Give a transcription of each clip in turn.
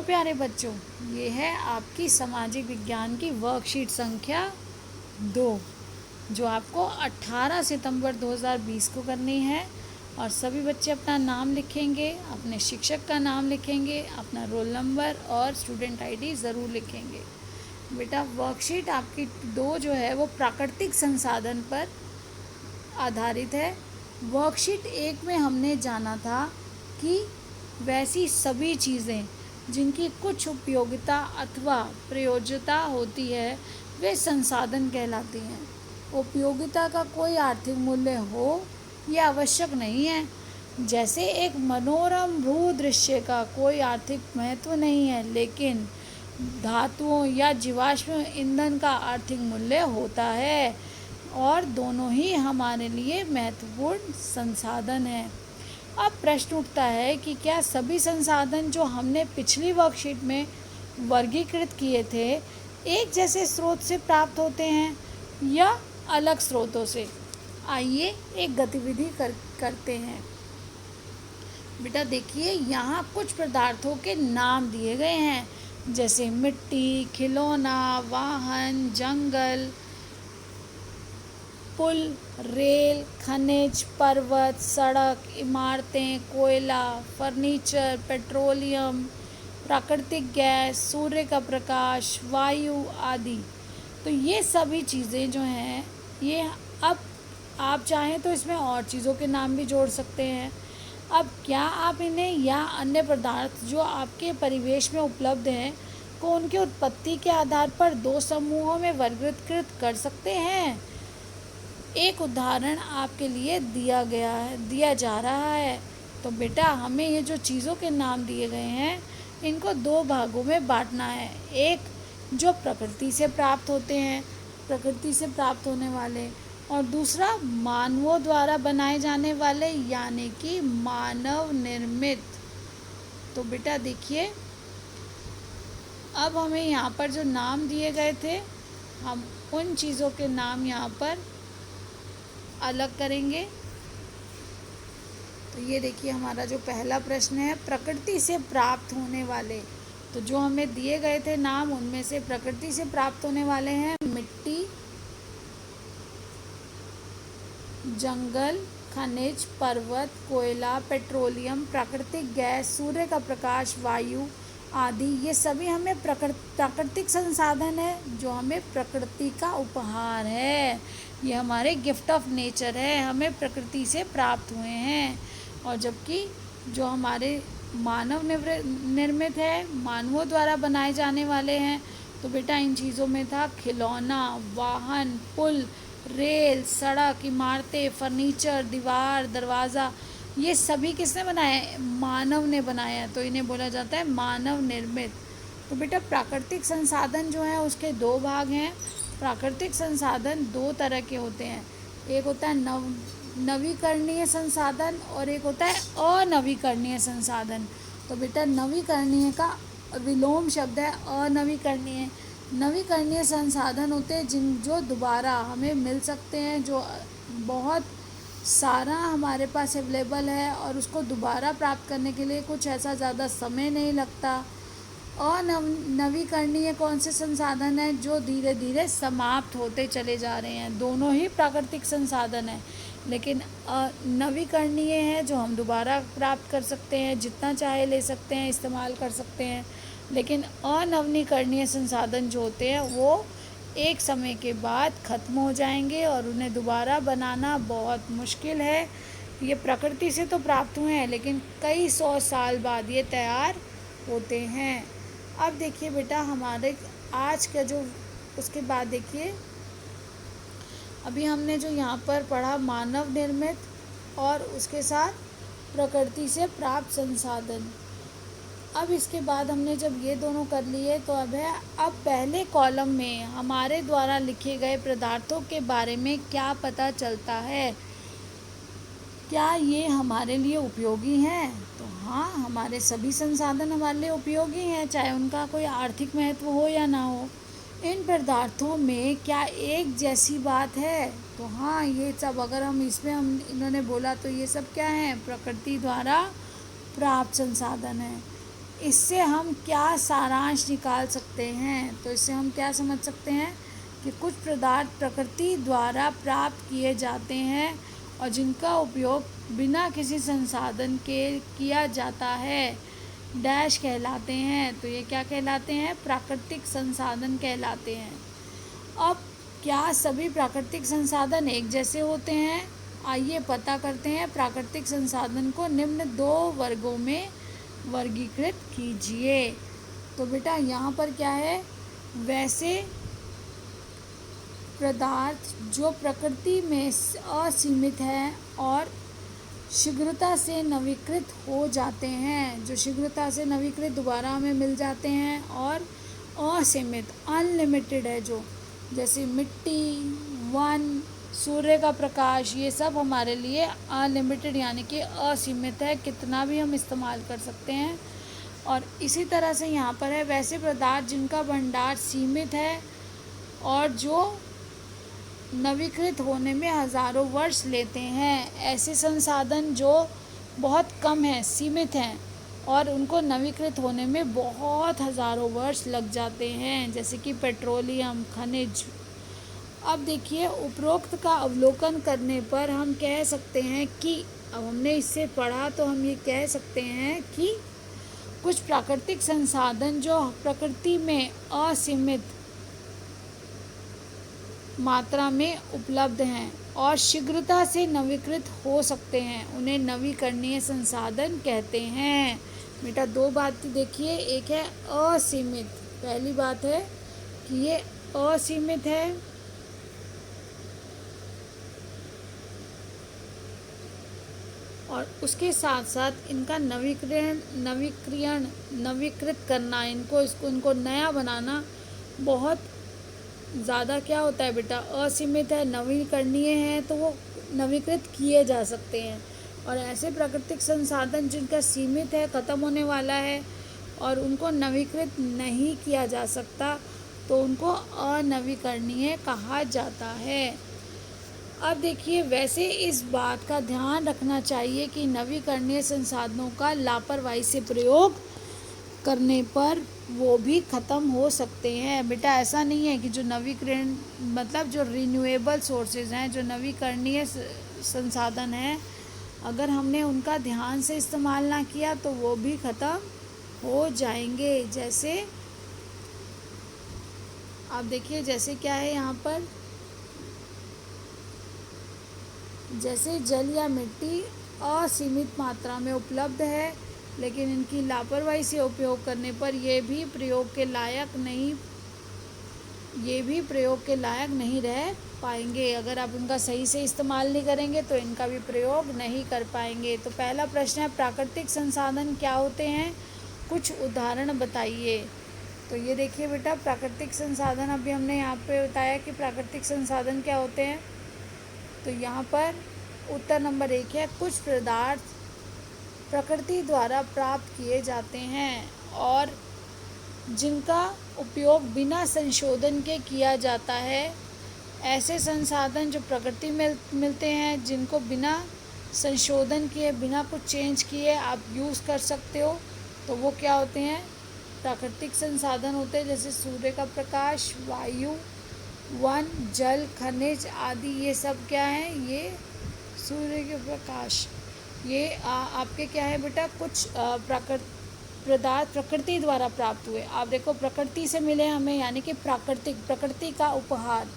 प्यारे बच्चों, ये है आपकी सामाजिक विज्ञान की वर्कशीट संख्या 2, जो आपको 18 सितंबर 2020 को करनी है। और सभी बच्चे अपना नाम लिखेंगे, अपने शिक्षक का नाम लिखेंगे, अपना रोल नंबर और स्टूडेंट आईडी ज़रूर लिखेंगे। बेटा, वर्कशीट आपकी 2 जो है वो प्राकृतिक संसाधन पर आधारित है। वर्कशीट 1 में हमने जाना था कि वैसी सभी चीज़ें जिनकी कुछ उपयोगिता अथवा प्रयोज्यता होती है वे संसाधन कहलाती हैं। उपयोगिता का कोई आर्थिक मूल्य हो यह आवश्यक नहीं है। जैसे एक मनोरम भू दृश्य का कोई आर्थिक महत्व नहीं है, लेकिन धातुओं या जीवाश्म ईंधन का आर्थिक मूल्य होता है और दोनों ही हमारे लिए महत्वपूर्ण संसाधन हैं। अब प्रश्न उठता है कि क्या सभी संसाधन जो हमने पिछली वर्कशीट में वर्गीकृत किए थे एक जैसे स्रोत से प्राप्त होते हैं या अलग स्रोतों से? आइए एक गतिविधि करते हैं। बेटा देखिए, यहाँ कुछ पदार्थों के नाम दिए गए हैं, जैसे मिट्टी, खिलौना, वाहन, जंगल, पुल, रेल, खनिज, पर्वत, सड़क, इमारतें, कोयला, फर्नीचर, पेट्रोलियम, प्राकृतिक गैस, सूर्य का प्रकाश, वायु आदि। तो ये सभी चीज़ें जो हैं ये, अब आप चाहें तो इसमें और चीज़ों के नाम भी जोड़ सकते हैं। अब क्या आप इन्हें या अन्य पदार्थ जो आपके परिवेश में उपलब्ध हैं को उनकी उत्पत्ति के आधार पर 2 समूहों में वर्गीकृत कर सकते हैं? एक उदाहरण आपके लिए दिया जा रहा है। तो बेटा, हमें ये जो चीज़ों के नाम दिए गए हैं इनको 2 भागों में बांटना है। एक जो प्रकृति से प्राप्त होते हैं, प्रकृति से प्राप्त होने वाले, और दूसरा मानवों द्वारा बनाए जाने वाले, यानी कि मानव निर्मित। तो बेटा देखिए, अब हमें यहाँ पर जो नाम दिए गए थे हम उन चीज़ों के नाम यहाँ पर अलग करेंगे। तो ये देखिए, हमारा जो पहला प्रश्न है, प्रकृति से प्राप्त होने वाले। तो जो हमें दिए गए थे नाम, उनमें से प्रकृति से प्राप्त होने वाले हैं मिट्टी, जंगल, खनिज, पर्वत, कोयला, पेट्रोलियम, प्राकृतिक गैस, सूर्य का प्रकाश, वायु आदि। ये सभी हमें प्राकृतिक संसाधन है जो हमें प्रकृति का उपहार है। ये हमारे गिफ्ट ऑफ नेचर है, हमें प्रकृति से प्राप्त हुए हैं। और जबकि जो हमारे मानव निर्मित है, मानवों द्वारा बनाए जाने वाले हैं, तो बेटा इन चीज़ों में था खिलौना, वाहन, पुल, रेल, सड़क, इमारतें, फर्नीचर, दीवार, दरवाज़ा। ये सभी किसने बनाया है? मानव ने बनाया है, तो इन्हें बोला जाता है मानव निर्मित। तो बेटा, प्राकृतिक संसाधन जो है उसके 2 भाग हैं। प्राकृतिक संसाधन 2 तरह के होते हैं। एक होता है नवीकरणीय संसाधन और एक होता है अनवीकरणीय संसाधन। तो बेटा, नवीकरणीय का विलोम शब्द है अनवीकरणीय। नवीकरणीय संसाधन होते हैं जो दोबारा हमें मिल सकते हैं, जो बहुत सारा हमारे पास अवेलेबल है और उसको दोबारा प्राप्त करने के लिए कुछ ऐसा ज़्यादा समय नहीं लगता। नवीकरणीय कौन से संसाधन हैं? जो धीरे धीरे समाप्त होते चले जा रहे हैं। दोनों ही प्राकृतिक संसाधन हैं, लेकिन नवीकरणीय है जो हम दोबारा प्राप्त कर सकते हैं, जितना चाहे ले सकते हैं, इस्तेमाल कर सकते हैं। लेकिन अनवीकरणीय संसाधन जो होते हैं वो एक समय के बाद ख़त्म हो जाएंगे और उन्हें दोबारा बनाना बहुत मुश्किल है। ये प्रकृति से तो प्राप्त हुए हैं, लेकिन कई 100 साल बाद ये तैयार होते हैं। अब देखिए बेटा, हमारे आज का जो उसके बाद देखिए, अभी हमने जो यहाँ पर पढ़ा मानव निर्मित और उसके साथ प्रकृति से प्राप्त संसाधन। अब इसके बाद हमने जब ये दोनों कर लिए तो अब पहले कॉलम में हमारे द्वारा लिखे गए पदार्थों के बारे में क्या पता चलता है? क्या ये हमारे लिए उपयोगी हैं? तो हाँ, हमारे सभी संसाधन हमारे लिए उपयोगी हैं, चाहे उनका कोई आर्थिक महत्व हो या ना हो। इन पदार्थों में क्या एक जैसी बात है? तो हाँ, ये सब अगर इन्होंने बोला तो ये सब क्या है? प्रकृति द्वारा प्राप्त संसाधन है। इससे हम क्या सारांश निकाल सकते हैं? तो इससे हम क्या समझ सकते हैं कि कुछ पदार्थ प्रकृति द्वारा प्राप्त किए जाते हैं और जिनका उपयोग बिना किसी संसाधन के किया जाता है, डैश कहलाते हैं। तो ये क्या कहलाते हैं? प्राकृतिक संसाधन कहलाते हैं। अब क्या सभी प्राकृतिक संसाधन एक जैसे होते हैं? आइए पता करते हैं। प्राकृतिक संसाधन को निम्न 2 वर्गों में वर्गीकृत कीजिए। तो बेटा यहाँ पर क्या है? वैसे पदार्थ जो प्रकृति में असीमित हैं और शीघ्रता से नवीकृत हो जाते हैं, जो शीघ्रता से नवीकृत दोबारा हमें मिल जाते हैं, और असीमित अनलिमिटेड है जो, जैसे मिट्टी, वन, सूर्य का प्रकाश, ये सब हमारे लिए अनलिमिटेड यानी कि असीमित है, कितना भी हम इस्तेमाल कर सकते हैं। और इसी तरह से यहाँ पर है वैसे पदार्थ जिनका भंडार सीमित है और जो नवीकृत होने में हज़ारों वर्ष लेते हैं। ऐसे संसाधन जो बहुत कम हैं, सीमित हैं और उनको नवीकृत होने में बहुत हज़ारों वर्ष लग जाते हैं, जैसे कि पेट्रोलियम, खनिज। अब देखिए, उपरोक्त का अवलोकन करने पर हम कह सकते हैं कि, अब हमने इससे पढ़ा तो हम ये कह सकते हैं कि कुछ प्राकृतिक संसाधन जो प्रकृति में असीमित मात्रा में उपलब्ध हैं और शीघ्रता से नवीकृत हो सकते हैं, उन्हें नवीकरणीय संसाधन कहते हैं। बेटा 2 बातें देखिए, एक है असीमित। पहली बात है कि ये असीमित है और उसके साथ साथ इनका नवीकृत करना, इनको नया बनाना बहुत ज़्यादा क्या होता है बेटा? असीमित है, नवीकरणीय है, तो वो नवीकृत किए जा सकते हैं। और ऐसे प्राकृतिक संसाधन जिनका सीमित है, ख़त्म होने वाला है और उनको नवीकृत नहीं किया जा सकता, तो उनको अनवीकरणीय कहा जाता है। अब देखिए, वैसे इस बात का ध्यान रखना चाहिए कि नवीकरणीय संसाधनों का लापरवाही से प्रयोग करने पर वो भी ख़त्म हो सकते हैं। बेटा ऐसा नहीं है कि जो नवीकरण मतलब जो रिन्यूएबल सोर्सेज हैं, जो नवीकरणीय संसाधन हैं, अगर हमने उनका ध्यान से इस्तेमाल ना किया तो वो भी ख़त्म हो जाएंगे। जैसे आप देखिए, जैसे क्या है यहाँ पर, जैसे जल या मिट्टी असीमित मात्रा में उपलब्ध है, लेकिन इनकी लापरवाही से उपयोग करने पर ये भी प्रयोग के लायक नहीं रह पाएंगे। अगर आप इनका सही से इस्तेमाल नहीं करेंगे तो इनका भी प्रयोग नहीं कर पाएंगे। तो पहला प्रश्न है, प्राकृतिक संसाधन क्या होते हैं? कुछ उदाहरण बताइए। तो ये देखिए बेटा, प्राकृतिक संसाधन अभी हमने यहाँ पे बताया कि प्राकृतिक संसाधन क्या होते हैं। तो यहाँ पर उत्तर नंबर 1 है, कुछ पदार्थ प्रकृति द्वारा प्राप्त किए जाते हैं और जिनका उपयोग बिना संशोधन के किया जाता है। ऐसे संसाधन जो प्रकृति में मिलते हैं, जिनको बिना संशोधन किए, बिना कुछ चेंज किए आप यूज़ कर सकते हो, तो वो क्या होते हैं? प्राकृतिक संसाधन होते हैं। जैसे सूर्य का प्रकाश, वायु, वन, जल, खनिज आदि, ये सब क्या है? ये सूर्य के प्रकाश, ये आपके क्या है बेटा? कुछ पदार्थ प्रकृति द्वारा प्राप्त हुए। आप देखो, प्रकृति से मिले हमें, यानी कि प्रकृति का उपहार।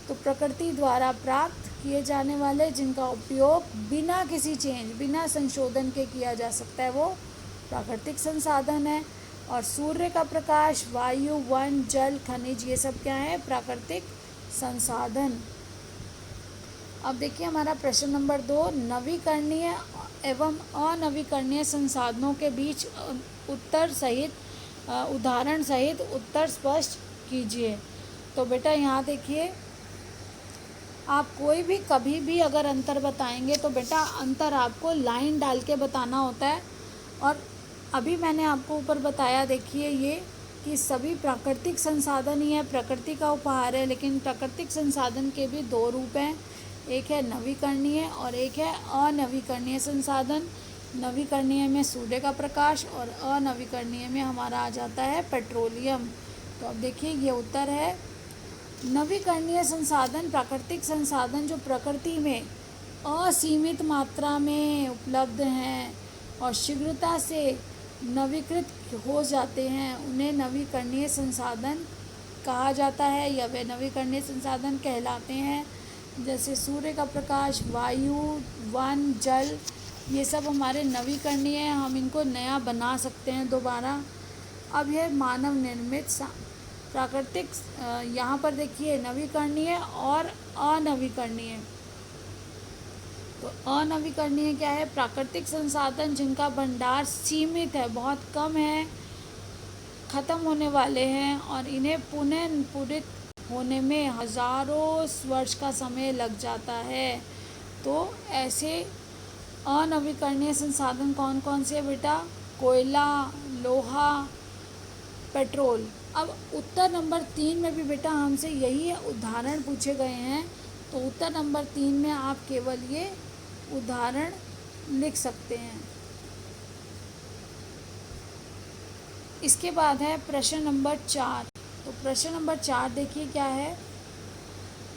तो प्रकृति द्वारा प्राप्त किए जाने वाले जिनका उपयोग बिना किसी चेंज, बिना संशोधन के किया जा सकता है, वो प्राकृतिक संसाधन है। और सूर्य का प्रकाश, वायु, वन, जल, खनिज, ये सब क्या है? प्राकृतिक संसाधन। अब देखिए हमारा प्रश्न नंबर 2, नवीकरणीय एवं अनवीकरणीय संसाधनों के बीच उदाहरण सहित उत्तर स्पष्ट कीजिए। तो बेटा यहाँ देखिए, आप कोई भी कभी भी अगर अंतर बताएंगे तो बेटा अंतर आपको लाइन डाल के बताना होता है। और अभी मैंने आपको ऊपर बताया, देखिए ये, कि सभी प्राकृतिक संसाधन ही है, प्रकृति का उपहार है। लेकिन प्राकृतिक संसाधन के भी 2 रूप हैं, एक है नवीकरणीय और एक है अनवीकरणीय संसाधन। नवीकरणीय में सूर्य का प्रकाश और अनवीकरणीय में हमारा आ जाता है पेट्रोलियम। तो अब देखिए ये उत्तर है। नवीकरणीय संसाधन प्राकृतिक संसाधन जो प्रकृति में असीमित मात्रा में उपलब्ध हैं और शीघ्रता से नवीकृत हो जाते हैं, उन्हें नवीकरणीय संसाधन कहा जाता है या वे नवीकरणीय संसाधन कहलाते हैं। जैसे सूर्य का प्रकाश, वायु, वन, जल, ये सब हमारे नवीकरणीय हैं, हम इनको नया बना सकते हैं दोबारा। अब यह मानव निर्मित प्राकृतिक, यहाँ पर देखिए नवीकरणीय और अनवीकरणीय। तो अनवीकरणीय क्या है? प्राकृतिक संसाधन जिनका भंडार सीमित है, बहुत कम है, ख़त्म होने वाले हैं और इन्हें पुनः पूरित होने में हज़ारों वर्ष का समय लग जाता है। तो ऐसे अनवीकरणीय संसाधन कौन कौन से बेटा? कोयला, लोहा, पेट्रोल। अब उत्तर नंबर 3 में भी बेटा हमसे यही उदाहरण पूछे गए हैं, तो उत्तर नंबर 3 में आप केवल ये उदाहरण लिख सकते हैं। इसके बाद है प्रश्न नंबर 4। तो प्रश्न नंबर 4 देखिए क्या है।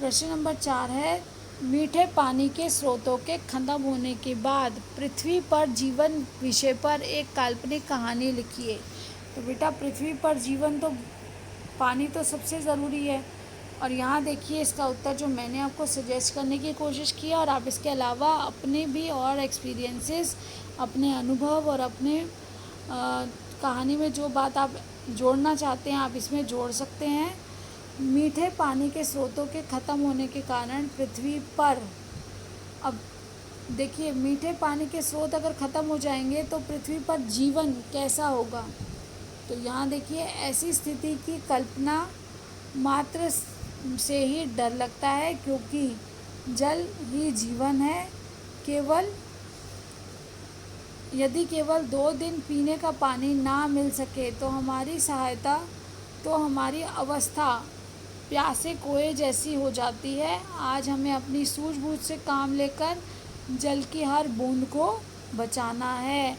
प्रश्न नंबर 4 है, मीठे पानी के स्रोतों के खत्म होने के बाद पृथ्वी पर जीवन विषय पर एक काल्पनिक कहानी लिखिए। तो बेटा पृथ्वी पर जीवन तो पानी तो सबसे ज़रूरी है, और यहाँ देखिए इसका उत्तर जो मैंने आपको सजेस्ट करने की कोशिश की, और आप इसके अलावा अपने भी और एक्सपीरियंसेस, अपने अनुभव और अपने कहानी में जो बात आप जोड़ना चाहते हैं आप इसमें जोड़ सकते हैं। मीठे पानी के स्रोतों के ख़त्म होने के कारण पृथ्वी पर, अब देखिए मीठे पानी के स्रोत अगर ख़त्म हो जाएंगे तो पृथ्वी पर जीवन कैसा होगा? तो यहाँ देखिए ऐसी स्थिति की कल्पना मात्र से ही डर लगता है, क्योंकि जल ही जीवन है। यदि केवल 2 दिन पीने का पानी ना मिल सके तो हमारी अवस्था प्यासे कोए जैसी हो जाती है। आज हमें अपनी सूझबूझ से काम लेकर जल की हर बूंद को बचाना है।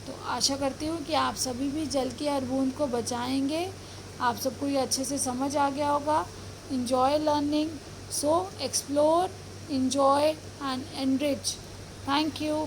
तो आशा करती हूँ कि आप सभी भी जल की हर बूंद को बचाएंगे। आप सबको ये अच्छे से समझ आ गया होगा। Enjoy learning, so explore, enjoy and enrich. Thank you.